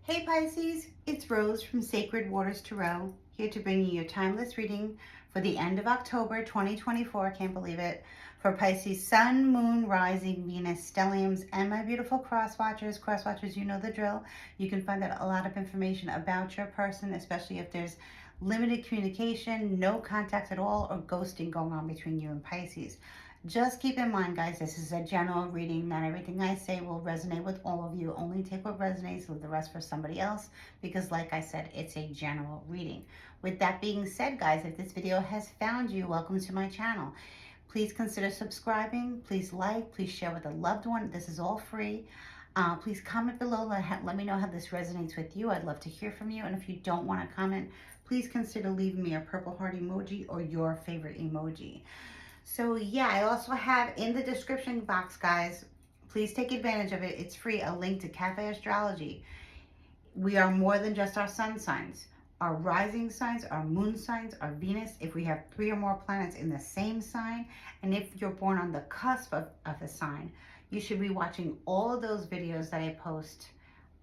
Hey Pisces, it's Rose from Sacred Waters Tarot, here to bring you your timeless reading for the end of October 2024, can't believe it, for Pisces Sun, Moon, Rising, Venus, Stelliums, and my beautiful cross-watchers. Cross-watchers, you know the drill. You can find out a lot of information about your person, especially if there's limited communication, no contact at all, or ghosting going on between you and Pisces. Just keep in mind, guys, this is a general reading. Not everything I say will resonate with all of you. Only take what resonates, leave the rest for somebody else, because like I said, it's a general reading. With that being said, guys, if this video has found you, welcome to my channel. Please consider subscribing. Please like, please share with a loved one. This is all free. Please comment below. Let me know how this resonates with you. I'd love to hear from you. And if you don't want to comment, please consider leaving me a purple heart emoji or your favorite emoji. So yeah, I also have in the description box, guys, please take advantage of it. It's free, a link to Cafe Astrology. We are more than just our sun signs. Our rising signs, our moon signs, our Venus, if we have 3 or more planets in the same sign, and if you're born on the cusp of a sign, you should be watching all of those videos that I post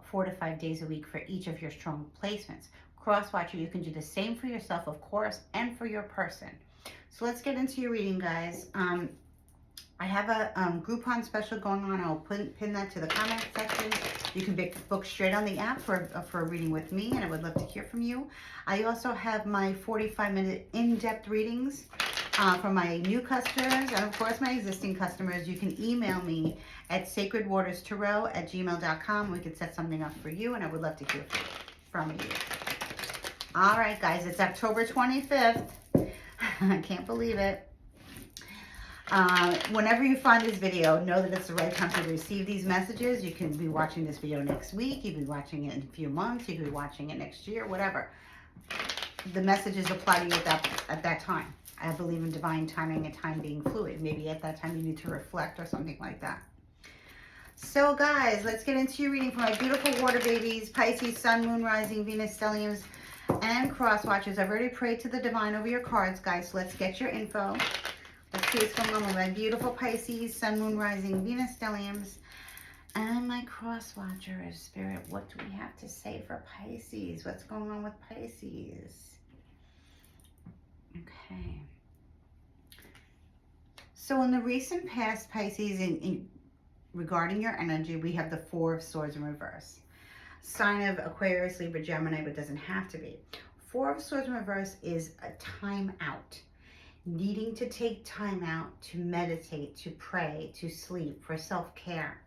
4 to 5 days a week for each of your strong placements. Cross-watcher, you can do the same for yourself, of course, and for your person. So let's get into your reading, guys. I have a Groupon special going on. I'll pin that to the comment section. You can book straight on the app for a reading with me, and I would love to hear from you. I also have my 45-minute in-depth readings for my new customers, and of course my existing customers. You can email me at sacredwaterstarot@gmail.com. We could set something up for you, and I would love to hear from you. All right, guys, it's October 25th. I can't believe it. Whenever you find this video, know that it's the right time to receive these messages. You can be watching this video next week. You can be watching it in a few months. You can be watching it next year, whatever. The messages apply to you at that time. I believe in divine timing and time being fluid. Maybe at that time you need to reflect or something like that. So guys, let's get into your reading for my beautiful water babies, Pisces, Sun, Moon, Rising, Venus, Stelliums, and cross watchers. I've already prayed to the divine over your cards, guys. So let's get your info. Let's see what's going on with my beautiful Pisces, Sun, Moon, Rising, Venus, Stelliums, and my cross watchers. Spirit, what do we have to say for Pisces? What's going on with Pisces? Okay. So in the recent past, Pisces, regarding your energy, we have the Four of Swords in reverse. Sign of Aquarius, Libra, Gemini, but doesn't have to be. Four of Swords in reverse is a time out. Needing to take time out to meditate, to pray, to sleep, for self-care.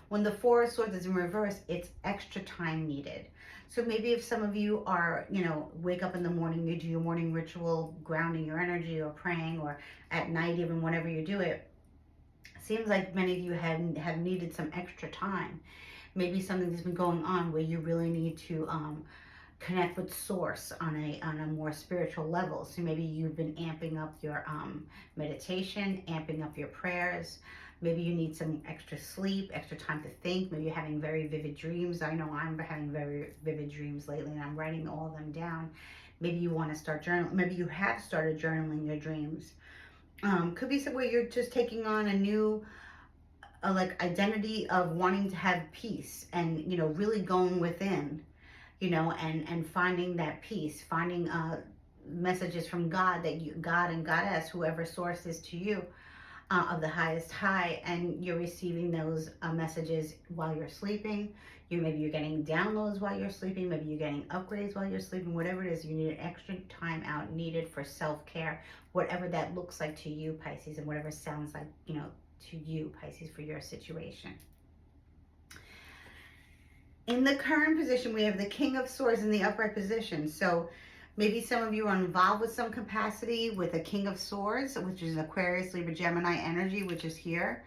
When the Four of Swords is in reverse, it's extra time needed. So maybe if some of you are, wake up in the morning, you do your morning ritual, grounding your energy or praying, or at night, even whenever you do it, seems like many of you have needed some extra time. Maybe something that's been going on where you really need to connect with source on a more spiritual level. So maybe you've been amping up your meditation, amping up your prayers. Maybe you need some extra sleep, extra time to think. Maybe you're having very vivid dreams. I know I'm having very vivid dreams lately, and I'm writing all of them down. Maybe you want to start journaling. Maybe you have started journaling your dreams. Could be somewhere you're just taking on a new identity of wanting to have peace, and really going within, and finding that peace, finding messages from God, God and Goddess, whoever source is to you, of the highest high, and you're receiving those messages while you're sleeping. Maybe you're getting downloads while you're sleeping. Maybe you're getting upgrades while you're sleeping. Whatever it is, you need an extra time out needed for self-care, whatever that looks like to you, Pisces, and whatever sounds like, to you, Pisces, for your situation. In the current position, we have the King of Swords in the upright position. So maybe some of you are involved with some capacity with the King of Swords, which is Aquarius, Libra, Gemini energy, which is here.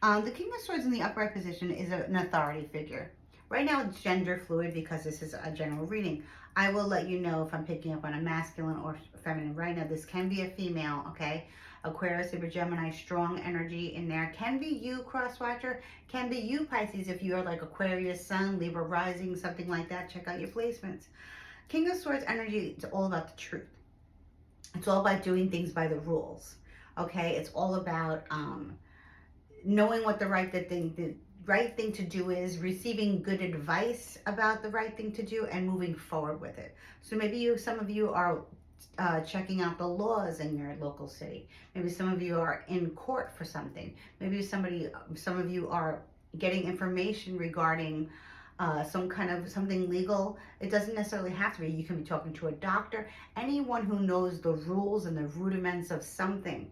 The King of Swords in the upright position is an authority figure. Right now it's gender fluid because this is a general reading. I will let you know if I'm picking up on a masculine or feminine. Right now this can be a female, okay? Aquarius, Libra, Gemini, strong energy in there. Can be you, cross-watcher. Can be you, Pisces, if you're like Aquarius, Sun, Libra, rising, something like that. Check out your placements. King of Swords energy, it's all about the truth. It's all about doing things by the rules, okay? It's all about knowing what the right thing right thing to do is receiving good advice about the right thing to do and moving forward with it. So maybe some of you are checking out the laws in your local city. Maybe some of you are in court for something. Maybe some of you are getting information regarding some kind of something legal. It doesn't necessarily have to be. You can be talking to a doctor, anyone who knows the rules and the rudiments of something.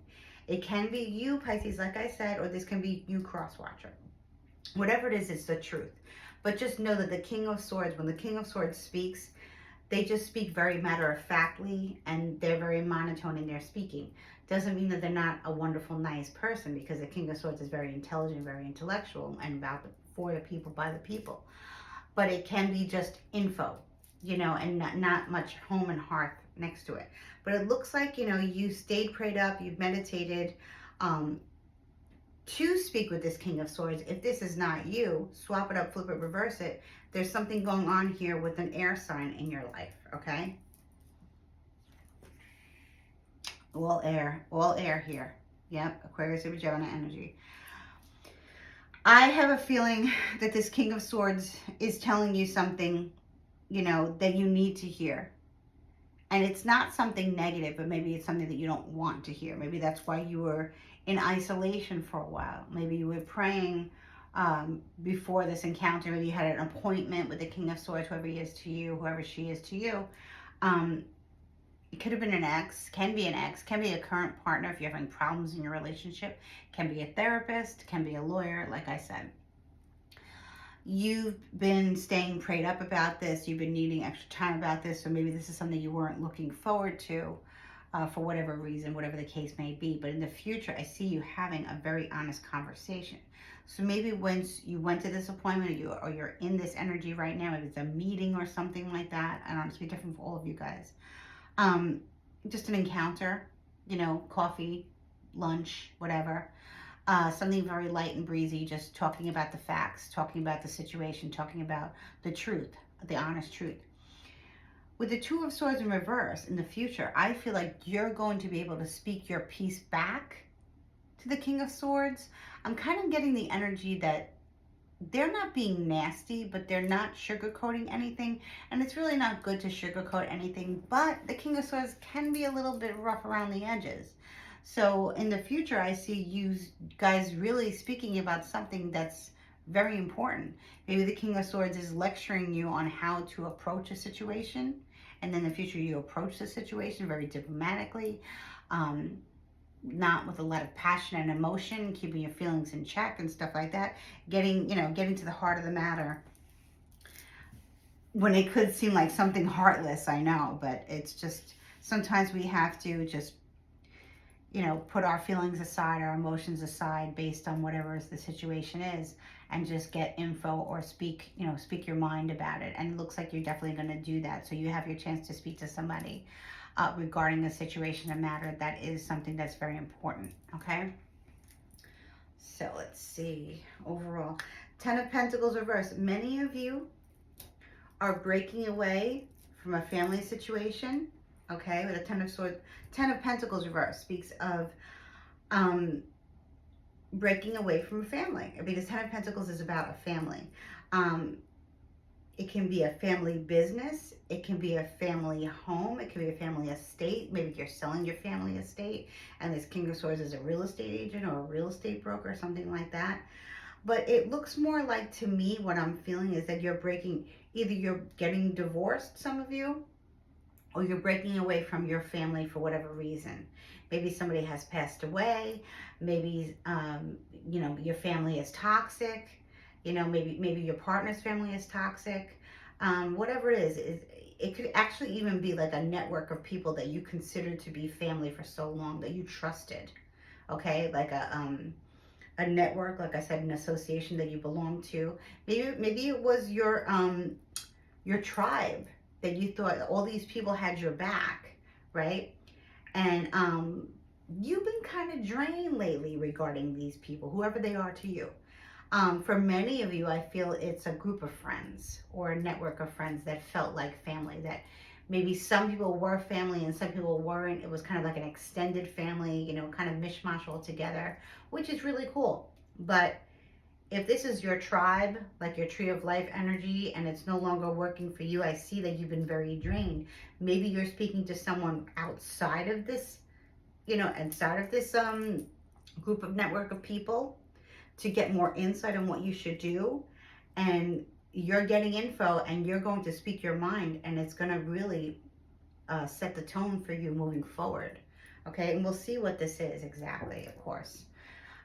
It can be you, Pisces, like I said, or this can be you, cross-watcher. Whatever it is, it's the truth. But just know that the King of Swords, when the King of Swords speaks, they just speak very matter-of-factly, and they're very monotone in their speaking. Doesn't mean that they're not a wonderful, nice person, because the King of Swords is very intelligent, very intellectual, and for the people, by the people. But it can be just info, and not much home and hearth next to it. But it looks like, you stayed prayed up, you've meditated, to speak with this King of Swords. If this is not you, swap it up, flip it, reverse it. There's something going on here with an air sign in your life, okay? All air here. Yep, Aquarius, Libra, Gemini energy. I have a feeling that this King of Swords is telling you something, that you need to hear. And it's not something negative, but maybe it's something that you don't want to hear. Maybe that's why you were in isolation for a while. Maybe you were praying before this encounter. Maybe you had an appointment with the King of Swords, whoever he is to you, whoever she is to you. It could have been an ex, can be a current partner if you're having problems in your relationship, can be a therapist, can be a lawyer, like I said. You've been staying prayed up about this. You've been needing extra time about this. So maybe this is something you weren't looking forward to for whatever reason, whatever the case may be. But in the future, I see you having a very honest conversation. So maybe once you went to this appointment, or you're in this energy right now, maybe it's a meeting or something like that. I don't know, it's be different for all of you guys. Just an encounter, coffee, lunch, whatever. Something very light and breezy, just talking about the facts, talking about the situation, talking about the truth, the honest truth. With the Two of Swords in reverse in the future, I feel like you're going to be able to speak your piece back to the King of Swords. I'm kind of getting the energy that they're not being nasty, but they're not sugarcoating anything. And it's really not good to sugarcoat anything, but the King of Swords can be a little bit rough around the edges. So in the future, I see you guys really speaking about something that's very important. Maybe the King of Swords is lecturing you on how to approach a situation. And then in the future, you approach the situation very diplomatically, not with a lot of passion and emotion, keeping your feelings in check and stuff like that. Getting to the heart of the matter. When it could seem like something heartless, I know, but it's just, sometimes we have to just put our feelings aside, our emotions aside, based on whatever the situation is, and just get info or speak your mind about it. And it looks like you're definitely going to do that. So you have your chance to speak to somebody regarding a situation, a matter that is something that's very important, okay? So let's see, overall. 10 of Pentacles reverse. Many of you are breaking away from a family situation. Okay, with a 10 of Swords, 10 of Pentacles reverse speaks of breaking away from a family, because 10 of Pentacles is about a family. It can be a family business, it can be a family home, it can be a family estate. Maybe you're selling your family estate, and this King of Swords is a real estate agent or a real estate broker, something like that. But it looks more like, to me, what I'm feeling is that either you're getting divorced, some of you, or you're breaking away from your family for whatever reason. Maybe somebody has passed away. Maybe, your family is toxic. Maybe your partner's family is toxic. Whatever it is, it could actually even be like a network of people that you considered to be family for so long, that you trusted. Okay, like a network, like I said, an association that you belong to. Maybe it was your tribe, that you thought all these people had your back, right? And you've been kind of drained lately regarding these people, whoever they are to you. For many of you, I feel it's a group of friends or a network of friends that felt like family, that maybe some people were family and some people weren't. It was kind of like an extended family, kind of mishmash all together, which is really cool. But if this is your tribe, like your tree of life energy, and it's no longer working for you, I see that you've been very drained. Maybe you're speaking to someone outside of this, outside of this group of network of people to get more insight on what you should do. And you're getting info and you're going to speak your mind, and it's going to really set the tone for you moving forward. Okay, and we'll see what this is exactly, of course.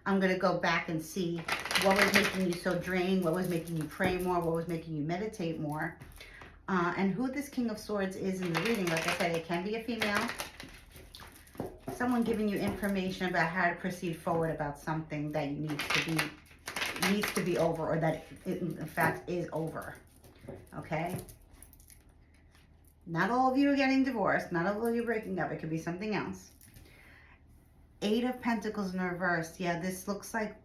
I'm going to go back and see what was making you so drained, what was making you pray more, what was making you meditate more, and who this King of Swords is in the reading. Like I said, it can be a female. Someone giving you information about how to proceed forward about something that needs to be over, or that it, in fact is over. Okay? Not all of you are getting divorced. Not all of you are breaking up. It could be something else. 8 of Pentacles in reverse. Yeah, this looks like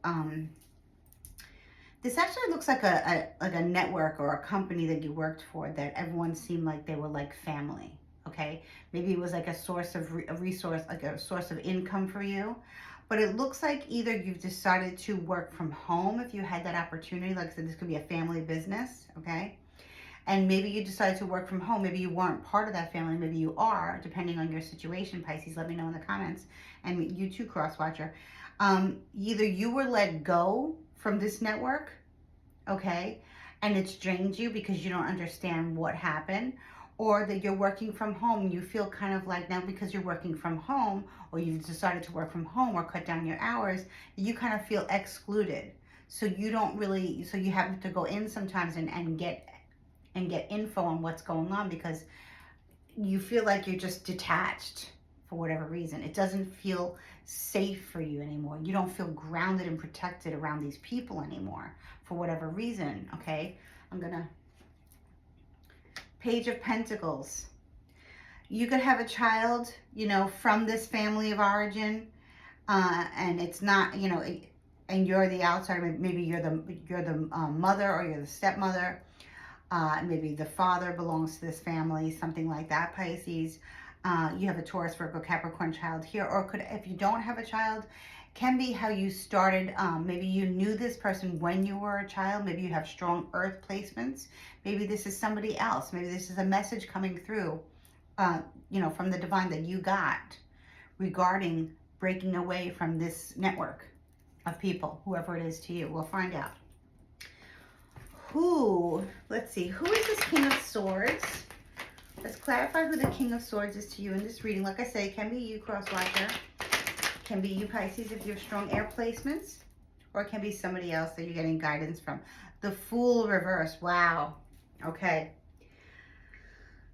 this actually looks like a network or a company that you worked for, that everyone seemed like they were like family. Okay, maybe it was like a source of a resource, like a source of income for you. But it looks like either you've decided to work from home if you had that opportunity. Like I said, this could be a family business. Okay. And maybe you decided to work from home. Maybe you weren't part of that family. Maybe you are, depending on your situation, Pisces. Let me know in the comments. And you too, Crosswatcher. Either you were let go from this network, okay, and it's drained you because you don't understand what happened, or that you're working from home and you feel kind of like, now because you're working from home, or you've decided to work from home or cut down your hours, you kind of feel excluded. So you don't really, so you have to go in sometimes and get info on what's going on, because you feel like you're just detached for whatever reason. It doesn't feel safe for you anymore. You don't feel grounded and protected around these people anymore for whatever reason. Okay, I'm gonna Page of Pentacles. You could have a child, from this family of origin, and it's not, and you're the outsider. Maybe you're the mother, or you're the stepmother. Maybe the father belongs to this family, something like that, Pisces. You have a Taurus, Virgo, Capricorn child here, or if you don't have a child, can be how you started. Maybe you knew this person when you were a child. Maybe you have strong earth placements. Maybe this is somebody else. Maybe this is a message coming through, from the divine that you got regarding breaking away from this network of people, whoever it is to you. We'll find out. Let's see, who is this King of Swords? Let's clarify who the King of Swords is to you in this reading. Like I say, it can be you, Crosswatcher. It can be you, Pisces, if you have strong air placements. Or it can be somebody else that you're getting guidance from. The Fool reverse. Wow. Okay.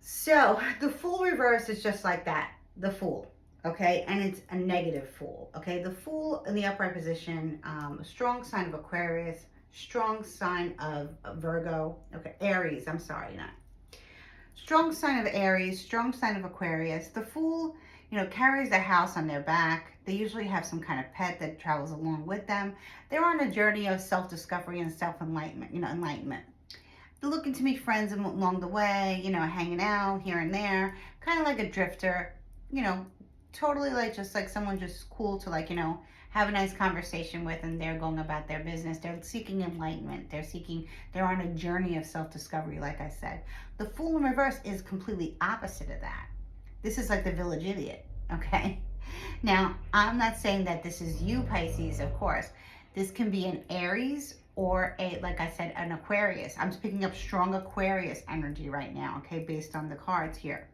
So, the Fool reverse is just like that. The Fool. Okay, and it's a negative Fool. Okay, the Fool in the upright position, a strong sign of Aquarius, strong sign of Virgo. Okay, Aries, I'm sorry, not. Strong sign of Aries, strong sign of Aquarius. The Fool, carries the house on their back. They usually have some kind of pet that travels along with them. They're on a journey of self-discovery and self-enlightenment, enlightenment. They're looking to meet friends along the way, hanging out here and there, kind of like a drifter, totally like just like someone just cool to have a nice conversation with, and they're going about their business. They're seeking enlightenment. They're on a journey of self-discovery, like I said. The Fool in reverse is completely opposite of that. This is like the village idiot, okay? Now, I'm not saying that this is you, Pisces, of course. This can be an Aries or like I said, an Aquarius. I'm picking up strong Aquarius energy right now, okay, based on the cards here.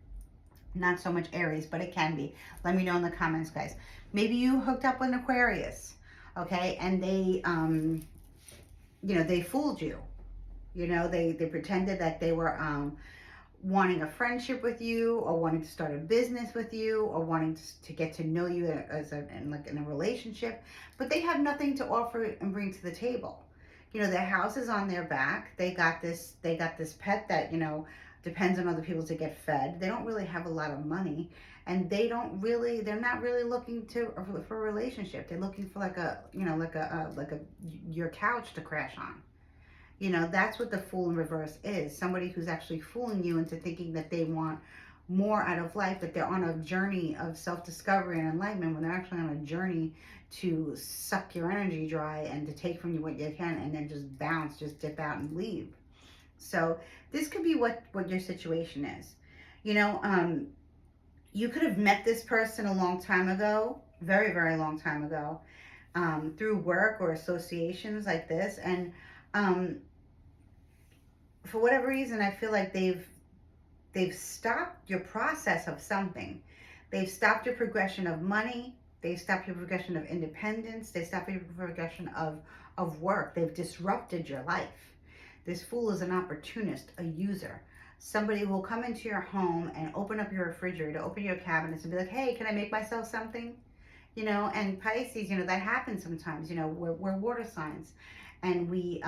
Not so much Aries, but it can be. Let me know in the comments, guys. Maybe you hooked up with an Aquarius, okay, and they, they fooled you. They pretended that they were wanting a friendship with you, or wanting to start a business with you, or wanting to get to know you in a relationship, but they have nothing to offer and bring to the table. Their house is on their back. They got this pet that, depends on other people to get fed. They don't really have a lot of money, and they're not really looking for a relationship. They're looking for your couch to crash on. That's what the Fool in reverse is. Somebody who's actually fooling you into thinking that they want more out of life, that they're on a journey of self-discovery and enlightenment, when they're actually on a journey to suck your energy dry and to take from you what you can and then just bounce, just dip out and leave. So this could be what your situation is. You know, you could have met this person a long time ago, very, very long time ago, through work or associations like this. And um, for whatever reason, I feel like they've stopped your process of something. They've stopped your progression of money. They've stopped your progression of independence. They stopped your progression of work. They've disrupted your life. This fool is an opportunist, a user. Somebody who will come into your home and open up your refrigerator, open your cabinets and be like, hey, can I make myself something? You know, and Pisces, you know, that happens sometimes. You know, we're water signs, and we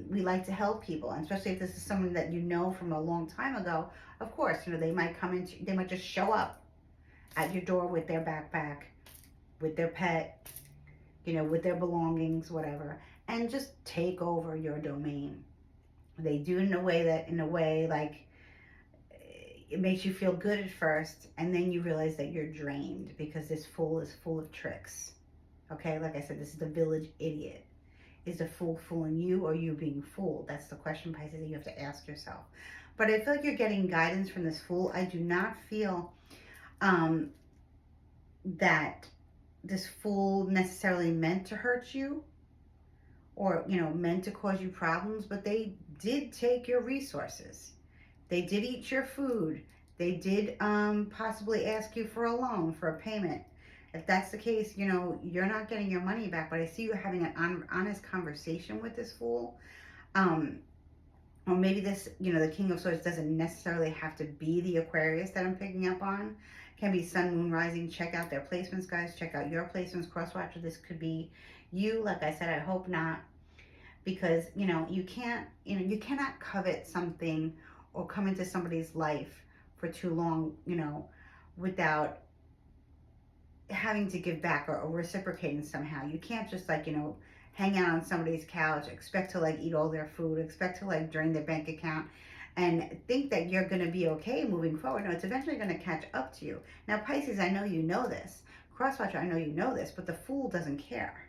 like to help people, and especially if this is someone that you know from a long time ago. Of course, you know, they might just show up at your door with their backpack, with their pet, you know, with their belongings, whatever, and just take over your domain. They do it in a way like it makes you feel good at first, and then you realize that you're drained because this fool is full of tricks. Okay, like I said, this is the village idiot. Is the fool fooling you, or you being fooled? That's the question, Pisces, that you have to ask yourself. But I feel like you're getting guidance from this fool. I do not feel um, that this fool necessarily meant to hurt you, or, you know, meant to cause you problems, but they did take your resources. They did eat your food. They did possibly ask you for a loan, for a payment. If that's the case, you know, you're not getting your money back, but I see you having an honest conversation with this fool. Um, or maybe this, you know, the King of Swords doesn't necessarily have to be the Aquarius that I'm picking up on. It can be Sun, Moon, Rising. Check out their placements, guys. Check out your placements. Cross-watcher, this could be you. Like I said, I hope not. Because, you know, you cannot covet something or come into somebody's life for too long, you know, without having to give back, or reciprocating somehow. You can't just, like, you know, hang out on somebody's couch, expect to like eat all their food, expect to like drain their bank account, and think that you're going to be okay moving forward. No, it's eventually going to catch up to you. Now, Pisces, I know you know this. Crosswatcher, I know you know this, but the fool doesn't care.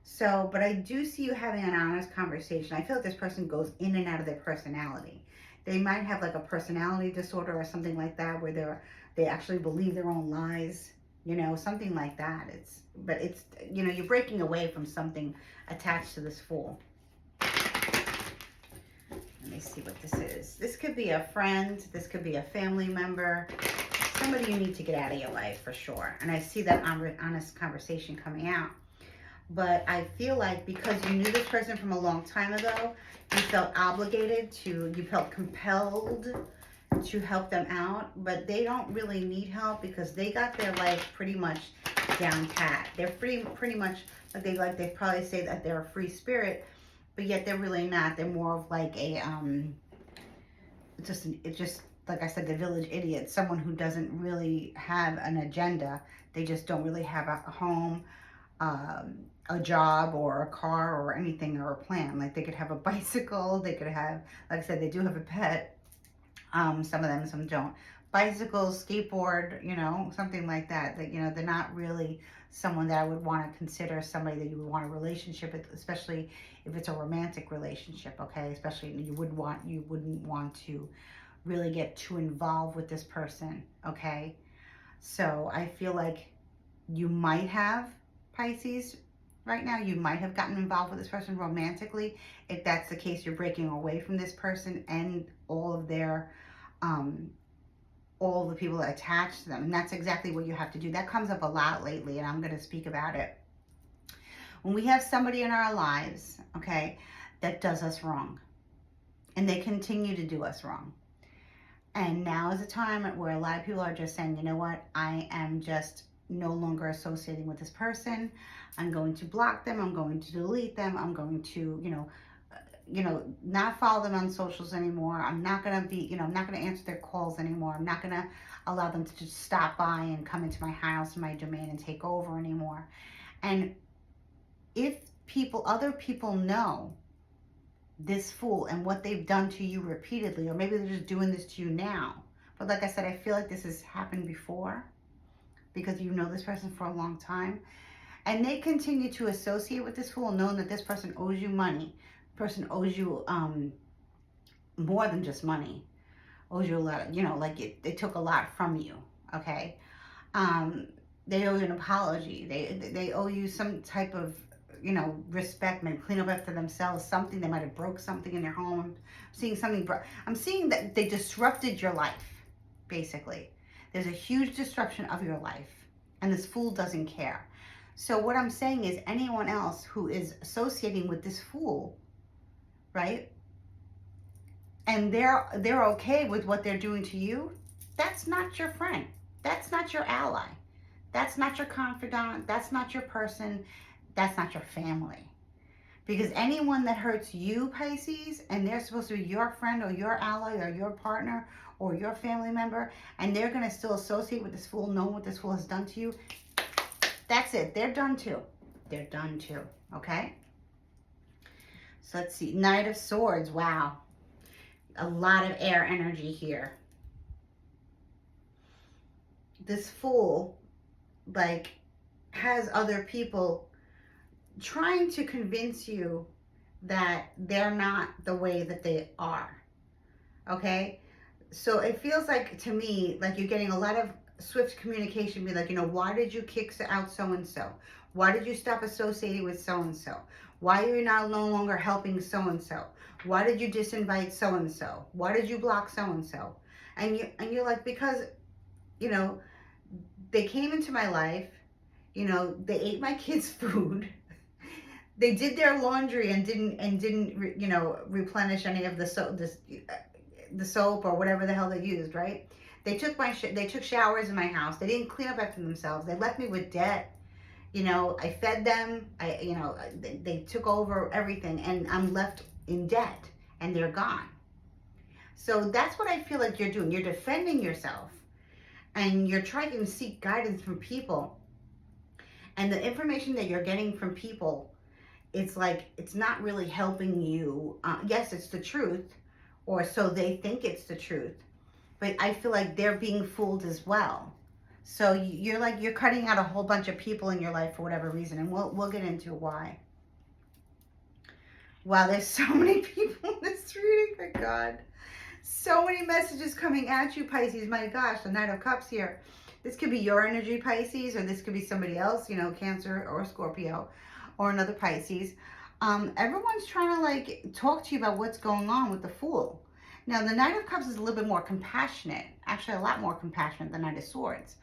So, but I do see you having an honest conversation. I feel like this person goes in and out of their personality. They might have like a personality disorder or something like that, where they actually believe their own lies, you know, something like that. But it's, you know, you're breaking away from something attached to this fool. Let me see what this is. This could be a friend. This could be a family member. Somebody you need to get out of your life for sure. And I see that honest conversation coming out. But I feel like because you knew this person from a long time ago, you felt obligated to, you felt compelled to help them out. But they don't really need help because they got their life pretty much down pat. They're pretty much, they probably say that they're a free spirit, but yet they're really not. They're more of like a, it's just, like I said, the village idiot, someone who doesn't really have an agenda. They just don't really have a home, a job or a car or anything, or a plan. Like they could have a bicycle, they could have, like I said, they do have a pet. Some of them, some don't. Bicycles, skateboard, you know, something like that. That, you know, they're not really someone that I would want to consider somebody that you would want a relationship with, especially if it's a romantic relationship. Okay, especially you wouldn't want to really get too involved with this person. Okay, so I feel like you might have, Pisces, right now, you might have gotten involved with this person romantically. If that's the case, you're breaking away from this person and all of their, all the people that attach to them. And that's exactly what you have to do. That comes up a lot lately, and I'm going to speak about it. When we have somebody in our lives, okay, that does us wrong, and they continue to do us wrong. And now is a time where a lot of people are just saying, you know what, I am just no longer associating with this person. I'm going to block them. I'm going to delete them. I'm going to, not follow them on socials anymore. I'm not going to be, I'm not going to answer their calls anymore. I'm not going to allow them to just stop by and come into my house and my domain and take over anymore. And if other people know this fool and what they've done to you repeatedly, or maybe they're just doing this to you now, But like I said, I feel like this has happened before because you know this person for a long time. And they continue to associate with this fool knowing that this person owes you money. Person owes you more than just money. Owes you a lot of, like they took a lot from you, okay? Um, they owe you an apology. They owe you some type of, respect, maybe clean up after themselves, something. They might have broke something in their home. I'm seeing something, I'm seeing that they disrupted your life, basically. There's a huge disruption of your life, and this fool doesn't care. So what I'm saying is anyone else who is associating with this fool, right? And they're okay with what they're doing to you, that's not your friend. That's not your ally. That's not your confidant. That's not your person. That's not your family. Because anyone that hurts you, Pisces, and they're supposed to be your friend or your ally or your partner or your family member, and they're going to still associate with this fool, knowing what this fool has done to you, that's it. They're done too. They're done too. Okay? So let's see. Knight of Swords. Wow. A lot of air energy here. This fool, like, has other people trying to convince you that they're not the way that they are. Okay? So it feels like, to me, like you're getting a lot of swift communication, be like, why did you kick out so-and-so? Why did you stop associating with so-and-so? Why are you now no longer helping so-and-so? Why did you disinvite so-and-so? Why did you block so-and-so? And you're like, because, they came into my life, they ate my kids' food. They did their laundry and didn't replenish any of the soap or whatever the hell they used, right? They took they took showers in my house. They didn't clean up after themselves. They left me with debt. I fed them. They took over everything, and I'm left in debt, and they're gone. So that's what I feel like you're doing. You're defending yourself, and you're trying to seek guidance from people. And the information that you're getting from people, it's like it's not really helping you. Yes, it's the truth, or so they think it's the truth. But I feel like they're being fooled as well. So you're cutting out a whole bunch of people in your life for whatever reason, and we'll get into why. Wow, there's so many people in this reading, my God. So many messages coming at you, Pisces. My gosh, the Knight of Cups here. This could be your energy, Pisces, or this could be somebody else, Cancer or Scorpio or another Pisces. Everyone's trying to talk to you about what's going on with the Fool. Now, the Knight of Cups is a little bit more compassionate, actually a lot more compassionate than the Knight of Swords.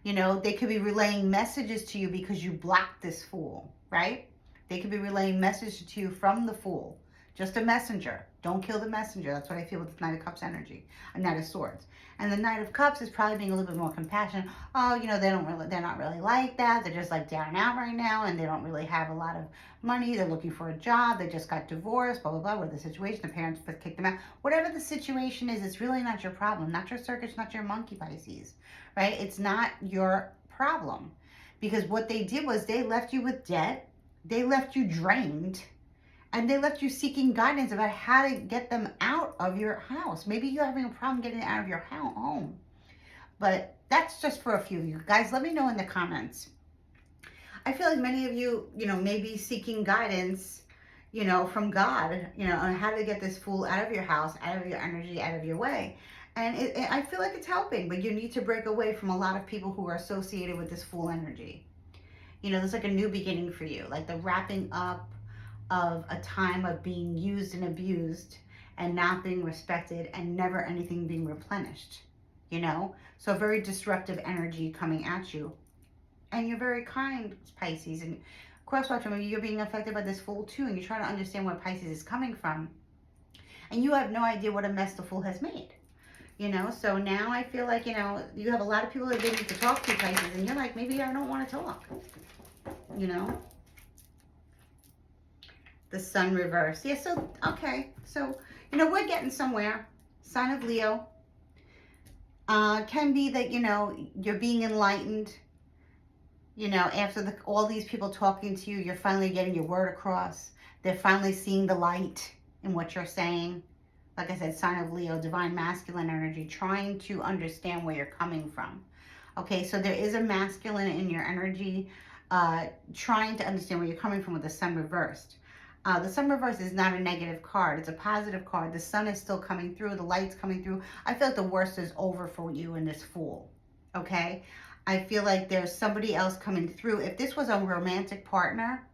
They could be relaying messages to you because you blocked this Fool, right? They could be relaying messages to you from the Fool. Just a messenger. Don't kill the messenger. That's what I feel with the Knight of Cups energy. A Knight of Swords. And the Knight of Cups is probably being a little bit more compassionate. Oh, they're not really like that. They're just down and out right now, and they don't really have a lot of money. They're looking for a job. They just got divorced, blah, blah, blah. With the situation, the parents kicked them out. Whatever the situation is, it's really not your problem. Not your circus, not your monkey, Pisces. Right? It's not your problem. Because what they did was they left you with debt. They left you drained. And they left you seeking guidance about how to get them out of your house. Maybe you're having a problem getting out of your home. But that's just for a few of you. Guys, let me know in the comments. I feel like many of you, may be seeking guidance, from God, on how to get this Fool out of your house, out of your energy, out of your way. And I feel like it's helping, but you need to break away from a lot of people who are associated with this Fool energy. There's a new beginning for you, like the wrapping up of a time of being used and abused and not being respected and never anything being replenished, So very disruptive energy coming at you. And you're very kind, Pisces. And crosswatcher, maybe you're being affected by this Fool too, and you're trying to understand where Pisces is coming from. And you have no idea what a mess the Fool has made. So now I feel like, you have a lot of people that they need to talk to, Pisces, and you're like, maybe I don't want to talk, The Sun reverse. Yeah, so, okay. So, we're getting somewhere. Sign of Leo. Can be that, you're being enlightened. After all these people talking to you, you're finally getting your word across. They're finally seeing the light in what you're saying, Like I said, sign of Leo, divine masculine energy, trying to understand where you're coming from. Okay, so there is a masculine in your energy, trying to understand where you're coming from with the sun reversed. The sun reversed is not a negative card. It's a positive card. The sun is still coming through. The light's coming through. I feel like the worst is over for you in this Fool. Okay? I feel like there's somebody else coming through. If this was a romantic partner,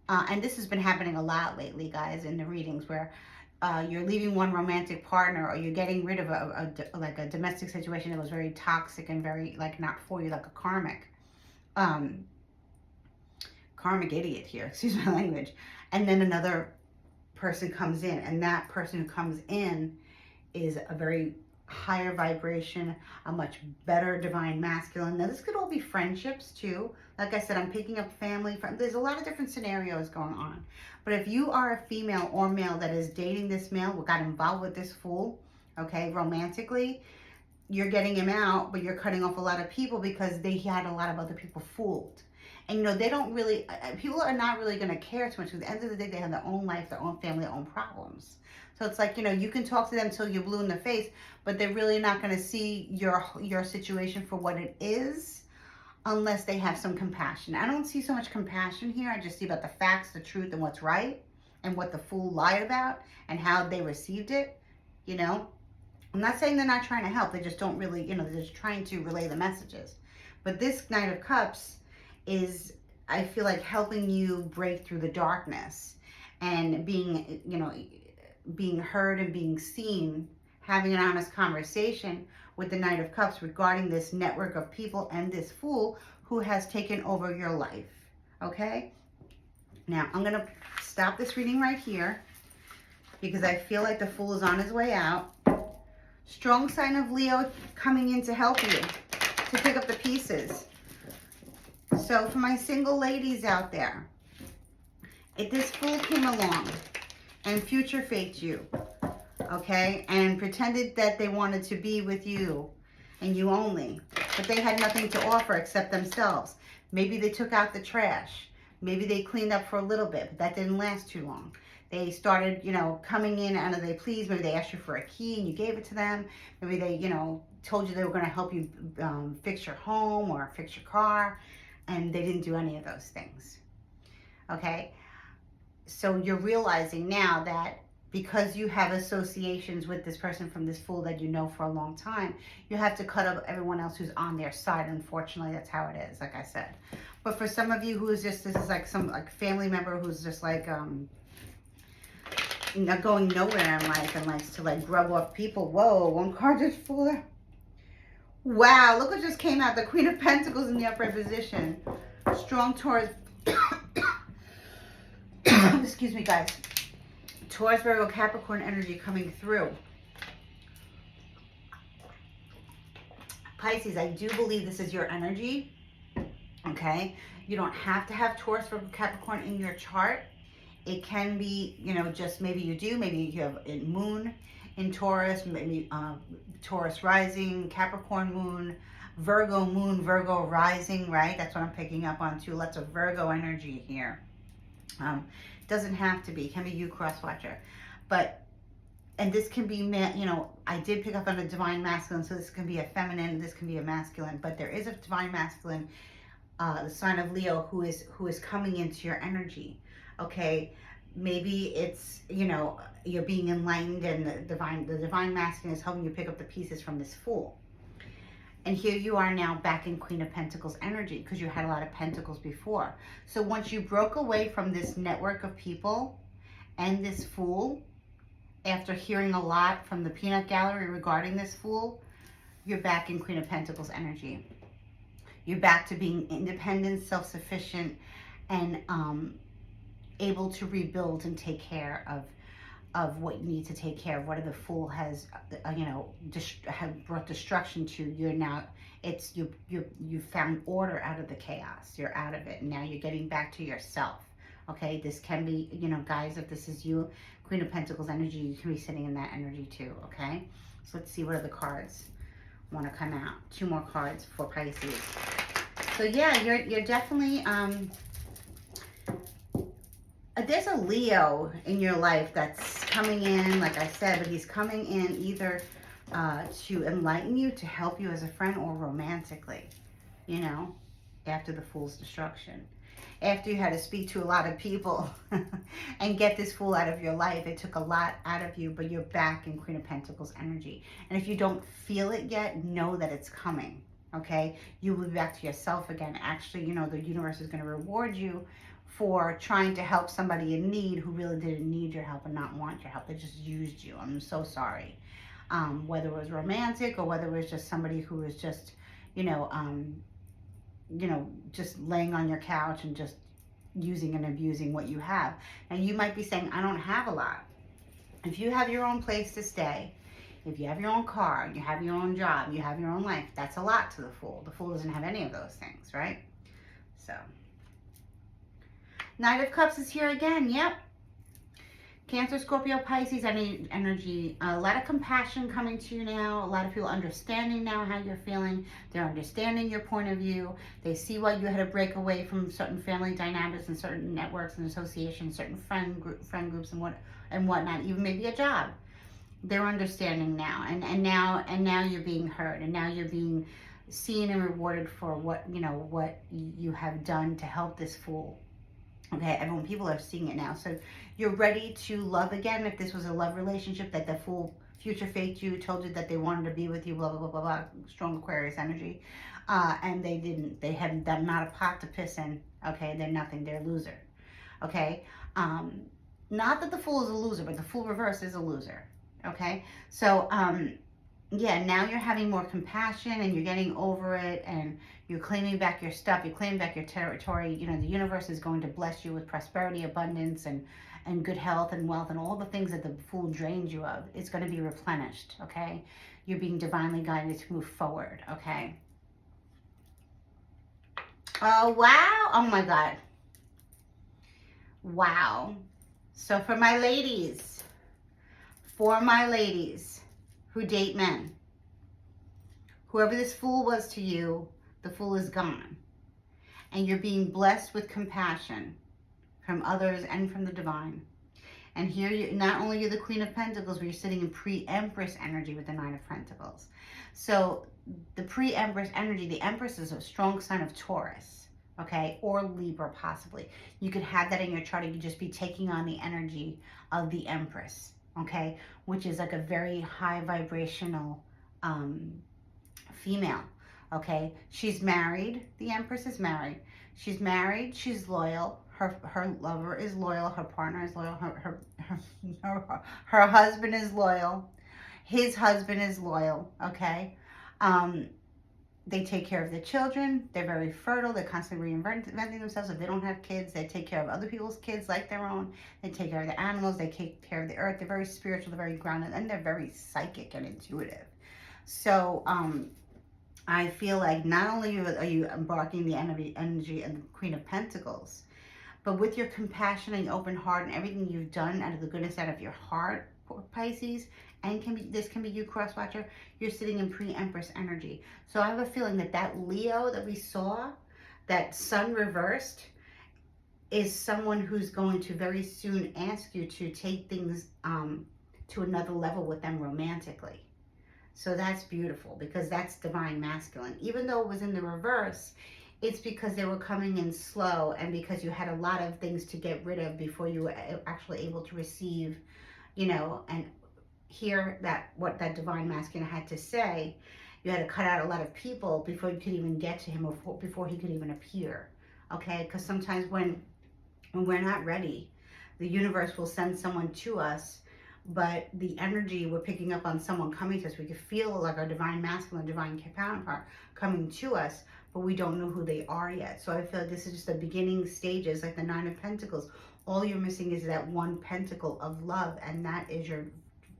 and this has been happening a lot lately, guys, in the readings, where you're leaving one romantic partner, or you're getting rid of like a domestic situation that was very toxic and very like not for you, like a karmic idiot here, excuse my language. And then another person comes in, and that person who comes in is a very higher vibration, a much better divine masculine. Now this could all be friendships too. Like I said, I'm picking up family, friends. There's a lot of different scenarios going on. But if you are a female or male that is dating this male, who got involved with this Fool, okay, romantically, you're getting him out, but you're cutting off a lot of people because they had a lot of other people fooled. And you know, they don't really, people are not really going to care too much. At the end of the day, they have their own life, their own family, their own problems. So it's like, you know, you can talk to them till you're blue in the face, but they're really not going to see your situation for what it is unless they have some compassion. I don't see so much compassion here. I just see about the facts, the truth, and what's right, and what the Fool lied about, and how they received it, you know. I'm not saying they're not trying to help. They just don't really, you know, they're just trying to relay the messages. But this Knight of Cups is, I feel like, helping you break through the darkness and being, you know, being heard and being seen, having an honest conversation with the Knight of Cups regarding this network of people and this Fool who has taken over your life. Okay? Now, I'm going to stop this reading right here because I feel like the Fool is on his way out. Strong sign of Leo coming in to help you, to pick up the pieces. So for my single ladies out there, if this Fool came along and future faked you, okay, and pretended that they wanted to be with you and you only, but they had nothing to offer except themselves. Maybe they took out the trash. Maybe they cleaned up for a little bit, but that didn't last too long. They started, you know, coming in and they please. Maybe they asked you for a key and you gave it to them. Maybe they, you know, told you they were going to help you fix your home or fix your car, and they didn't do any of those things. Okay? So you're realizing now that because you have associations with this person from this Fool that you know for a long time, you have to cut up everyone else who's on their side. Unfortunately, that's how it is, like I said. But for some of you who is just, this is like some like family member who's just like, you know, going nowhere in life and likes to like rub off people. Whoa, one card just flew there. Wow, look what just came out. The Queen of Pentacles in the upright position. Strong Taurus. Excuse me, guys. Taurus, Virgo, Capricorn energy coming through. Pisces, I do believe this is your energy. Okay? You don't have to have Taurus, Virgo, Capricorn in your chart. It can be, you know, just maybe you do. Maybe you have a moon in Taurus, maybe Taurus rising, Capricorn moon, Virgo rising, right? That's what I'm picking up on too. Lots of Virgo energy here. Doesn't have to be. It can be you, cross watcher. But, and this can be, you know, I did pick up on a divine masculine, so this can be a feminine, this can be a masculine, but there is a divine masculine, the sign of Leo, who is coming into your energy. Okay, maybe it's, you know, you're being enlightened and the divine masculine is helping you pick up the pieces from this Fool. And here you are now back in Queen of Pentacles energy because you had a lot of Pentacles before. So once you broke away from this network of people and this Fool, after hearing a lot from the peanut gallery regarding this Fool, you're back in Queen of Pentacles energy. You're back to being independent, self-sufficient, and able to rebuild and take care of what you need to take care of. What the Fool has, you know, have brought destruction to. You're now, it's you found order out of the chaos. You're out of it, and now you're getting back to yourself. Okay, this can be, you know, guys, if this is you, Queen of Pentacles energy, you can be sitting in that energy too. Okay, so let's see what other cards want to come out. 2 more cards for Pisces. So yeah, you're definitely there's a Leo in your life that's coming in, like I said, but he's coming in either to enlighten you, to help you as a friend, or romantically, you know, after the Fool's destruction. After you had to speak to a lot of people and get this Fool out of your life, it took a lot out of you, but you're back in Queen of Pentacles energy. And if you don't feel it yet, know that it's coming, okay? You will be back to yourself again. Actually, you know, the universe is going to reward you for trying to help somebody in need who really didn't need your help and not want your help. They just used you. I'm so sorry. Whether it was romantic or whether it was just somebody who was just, you know, just laying on your couch and just using and abusing what you have. Now, you might be saying, I don't have a lot. If you have your own place to stay, if you have your own car, you have your own job, you have your own life, that's a lot to the Fool. The Fool doesn't have any of those things, right? So, Knight of Cups is here again. Yep. Cancer, Scorpio, Pisces energy. A lot of compassion coming to you now. A lot of people understanding now how you're feeling. They're understanding your point of view. They see why you had to break away from certain family dynamics and certain networks and associations, certain friend groups and whatnot. Even maybe a job. They're understanding now, and now you're being heard, and now you're being seen and rewarded for what you have done to help this Fool. Okay, everyone, people are seeing it now. So you're ready to love again. If this was a love relationship that the Fool future fate you told you that they wanted to be with you, blah, blah, blah, blah, blah, strong Aquarius energy. And they didn't. They had them not a pot to piss in. Okay, they're nothing. They're a loser. Okay, not that the Fool is a loser, but the Fool reverse is a loser. Okay, so yeah, now you're having more compassion and you're getting over it and you're claiming back your stuff, you're claiming back your territory. You know, the universe is going to bless you with prosperity, abundance, and good health and wealth and all the things that the Fool drained you of. It's going to be replenished, okay? You're being divinely guided to move forward, okay? Oh, wow. Oh, my God. Wow. So for my ladies who date men, whoever this Fool was to you, the Fool is gone. And you're being blessed with compassion from others and from the divine. And here, not only you're the Queen of Pentacles, but you're sitting in pre-Empress energy with the Nine of Pentacles. So the pre-Empress energy, the Empress is a strong sign of Taurus, okay, or Libra possibly. You could have that in your chart. You could just be taking on the energy of the Empress, okay, which is like a very high vibrational female, okay? She's married. The Empress is married. She's married. She's loyal. Her lover is loyal. Her partner is loyal. Her husband is loyal. His husband is loyal, okay? They take care of the children. They're very fertile. They're constantly reinventing themselves. If they don't have kids, they take care of other people's kids like their own. They take care of the animals. They take care of the earth. They're very spiritual. They're very grounded. And they're very psychic and intuitive. So, I feel like not only are you embarking the energy of the Queen of Pentacles, but with your compassion and open heart and everything you've done out of the goodness out of your heart, Pisces, and this can be you, cross watcher, you're sitting in pre-Empress energy. So I have a feeling that Leo that we saw, that sun reversed, is someone who's going to very soon ask you to take things to another level with them romantically. So that's beautiful because that's divine masculine. Even though it was in the reverse, it's because they were coming in slow and because you had a lot of things to get rid of before you were actually able to receive, and hear what that divine masculine had to say. You had to cut out a lot of people before you could even get to him or before he could even appear, okay? Because sometimes when we're not ready, the universe will send someone to us, but the energy we're picking up on someone coming to us, we could feel like our divine masculine, divine counterpart coming to us, but we don't know who they are yet. So I feel like this is just the beginning stages, like the Nine of Pentacles. All you're missing is that one pentacle of love, and that is your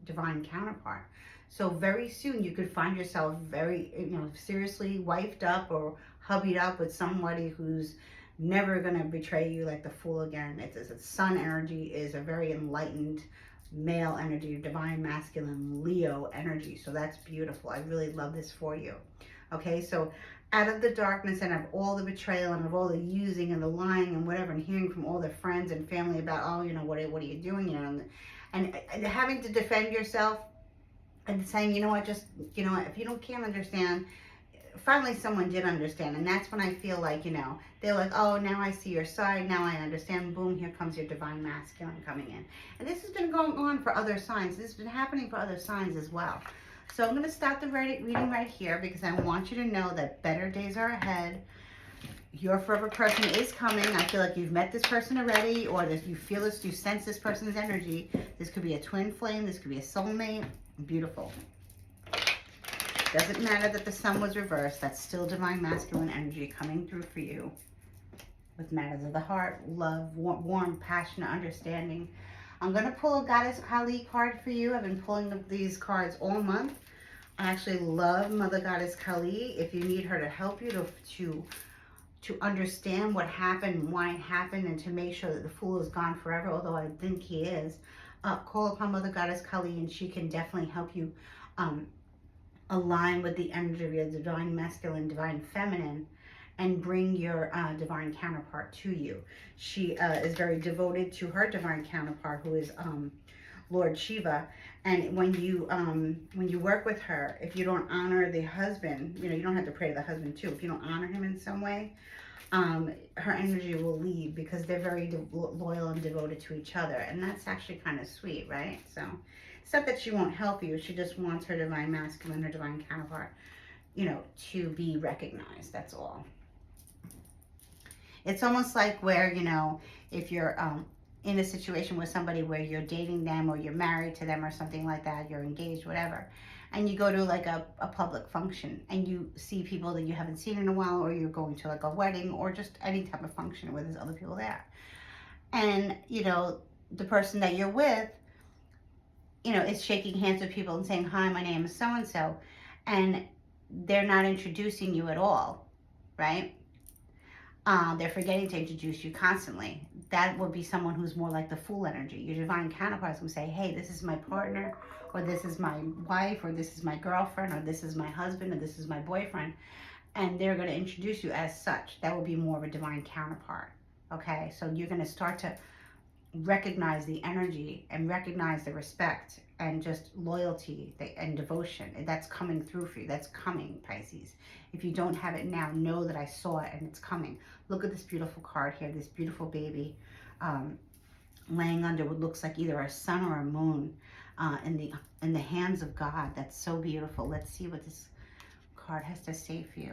divine counterpart. So very soon you could find yourself very, seriously wifed up or hubbied up with somebody who's never going to betray you like the Fool again. It's sun energy is a very enlightened male energy, divine masculine Leo energy. So that's beautiful. I really love this for you. Okay, so out of the darkness and of all the betrayal and of all the using and the lying and whatever, and hearing from all their friends and family about, oh, what are you doing, and having to defend yourself and saying, what, just, if you can't understand, finally someone did understand. And that's when I feel like, they're like, oh, now I see your side, now I understand. Boom, here comes your divine masculine coming in. And this has been going on for other signs. This has been happening for other signs as well. So I'm going to start the reading right here, because I want you to know that better days are ahead. Your forever person is coming. I feel like you've met this person already, or that you feel this, you sense this person's energy. This could be a twin flame. This could be a soulmate. Beautiful. Doesn't matter that the sun was reversed. That's still divine masculine energy coming through for you with matters of the heart, love, warm, passionate understanding. I'm going to pull a Goddess Kali card for you. I've been pulling these cards all month. I actually love Mother Goddess Kali. If you need her to help you to understand what happened, why it happened, and to make sure that the fool is gone forever, although I think he is, call upon Mother Goddess Kali, and she can definitely help you align with the energy of your divine masculine, divine feminine, and bring your divine counterpart to you. She is very devoted to her divine counterpart, who is Lord Shiva. And when you work with her, if you don't honor the husband, you don't have to pray to the husband too. If you don't honor him in some way, her energy will leave, because they're very loyal and devoted to each other. And that's actually kind of sweet, right? So it's not that she won't help you. She just wants her divine masculine, her divine counterpart, to be recognized. That's all. It's almost like where, if you're in a situation with somebody where you're dating them, or you're married to them or something like that, you're engaged, whatever, and you go to like a public function and you see people that you haven't seen in a while, or you're going to like a wedding or just any type of function where there's other people there. And, the person that you're with, is shaking hands with people and saying, hi, my name is so-and-so. And they're not introducing you at all, right? They're forgetting to introduce you constantly. That would be someone who's more like the fool energy. Your divine counterparts will say, hey, this is my partner, or this is my wife, or this is my girlfriend, or this is my husband, or this is my boyfriend. And they're going to introduce you as such. That will be more of a divine counterpart. Okay, so you're going to start to recognize the energy and recognize the respect and just loyalty and devotion. And that's coming through for you. That's coming, Pisces. If you don't have it now, know that I saw it and it's coming. Look at this beautiful card here, this beautiful baby laying under what looks like either a sun or a moon in the hands of God. That's so beautiful. Let's see what this card has to say for you.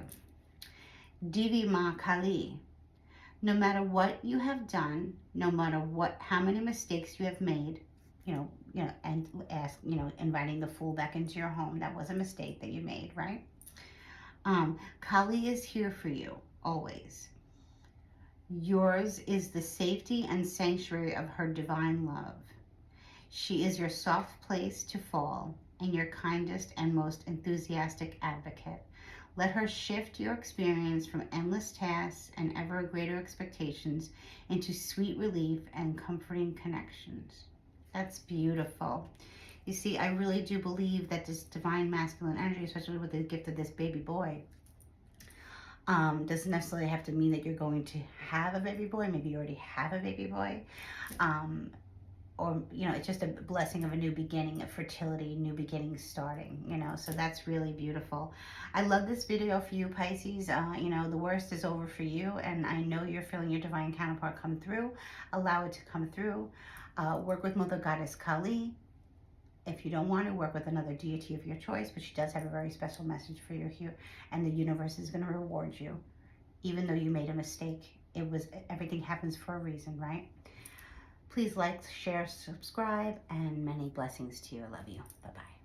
Devi Ma Kali. No matter what you have done, no matter how many mistakes you have made, and ask, inviting the fool back into your home, that was a mistake that you made, right? Kali is here for you, always. Yours is the safety and sanctuary of her divine love. She is your soft place to fall, and your kindest and most enthusiastic advocate. Let her shift your experience from endless tasks and ever greater expectations into sweet relief and comforting connections. That's beautiful. You see, I really do believe that this divine masculine energy, especially with the gift of this baby boy, doesn't necessarily have to mean that you're going to have a baby boy. Maybe you already have a baby boy. Or, it's just a blessing of a new beginning, of fertility, new beginning starting, so that's really beautiful. I love this video for you, Pisces. The worst is over for you, and I know you're feeling your divine counterpart come through. Allow it to come through. Work with Mother Goddess Kali. If you don't want to, work with another deity of your choice, but she does have a very special message for you here, and the universe is going to reward you, even though you made a mistake. Everything happens for a reason, right? Please like, share, subscribe, and many blessings to you. I love you. Bye-bye.